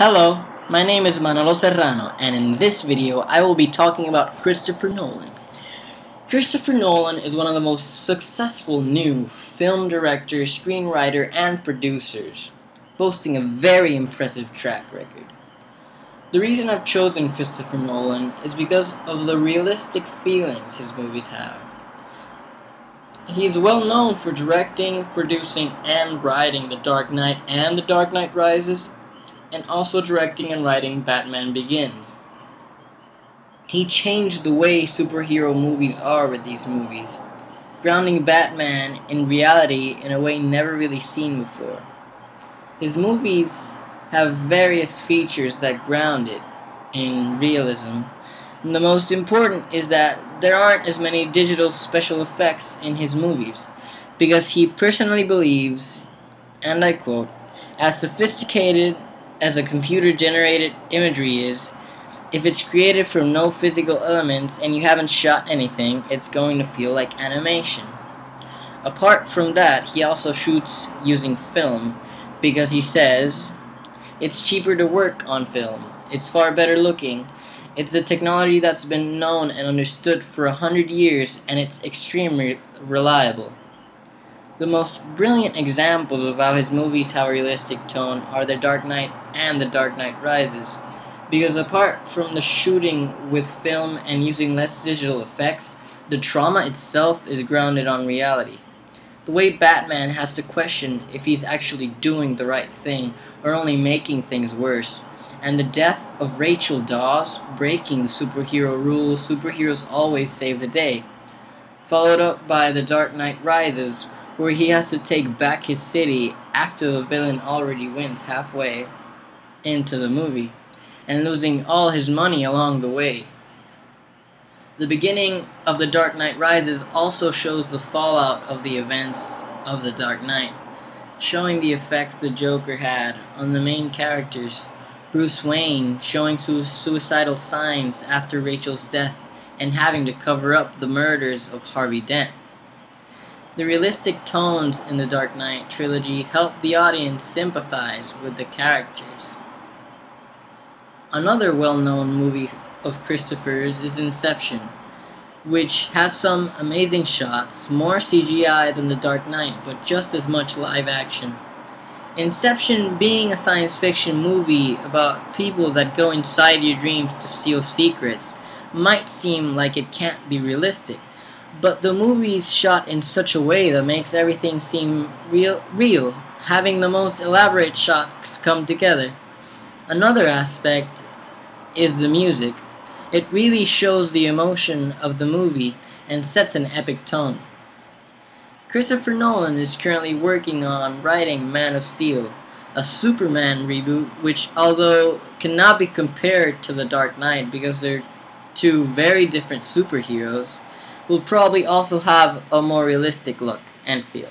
Hello, my name is Manolo Serrano, and in this video I will be talking about Christopher Nolan. Christopher Nolan is one of the most successful new film directors, screenwriter, and producers, boasting a very impressive track record. The reason I've chosen Christopher Nolan is because of the realistic feelings his movies have. He is well known for directing, producing, and writing The Dark Knight and The Dark Knight Rises, and also directing and writing Batman Begins. He changed the way superhero movies are with these movies, grounding Batman in reality in a way never really seen before. His movies have various features that ground it in realism, and the most important is that there aren't as many digital special effects in his movies, because he personally believes, and I quote, "As sophisticated as a computer-generated imagery is, if it's created from no physical elements and you haven't shot anything, it's going to feel like animation." Apart from that, he also shoots using film, because he says, "It's cheaper to work on film. It's far better looking. It's the technology that's been known and understood for 100 years, and it's extremely reliable." The most brilliant examples of how his movies have a realistic tone are The Dark Knight and The Dark Knight Rises, because apart from the shooting with film and using less digital effects, the trauma itself is grounded on reality. The way Batman has to question if he's actually doing the right thing or only making things worse, and the death of Rachel Dawes breaking the superhero rule superheroes always save the day, followed up by The Dark Knight Rises, where he has to take back his city after the villain already wins halfway into the movie, and losing all his money along the way. The beginning of The Dark Knight Rises also shows the fallout of the events of The Dark Knight, showing the effects the Joker had on the main characters, Bruce Wayne showing suicidal signs after Rachel's death and having to cover up the murders of Harvey Dent. The realistic tones in the Dark Knight trilogy help the audience sympathize with the characters. Another well-known movie of Christopher's is Inception, which has some amazing shots, more CGI than The Dark Knight, but just as much live action. Inception, being a science fiction movie about people that go inside your dreams to steal secrets, might seem like it can't be realistic, but the movie's shot in such a way that makes everything seem real, having the most elaborate shots come together. Another aspect is the music. It really shows the emotion of the movie and sets an epic tone. Christopher Nolan is currently working on writing Man of Steel, a Superman reboot which, although cannot be compared to The Dark Knight because they're two very different superheroes, will probably also have a more realistic look and feel.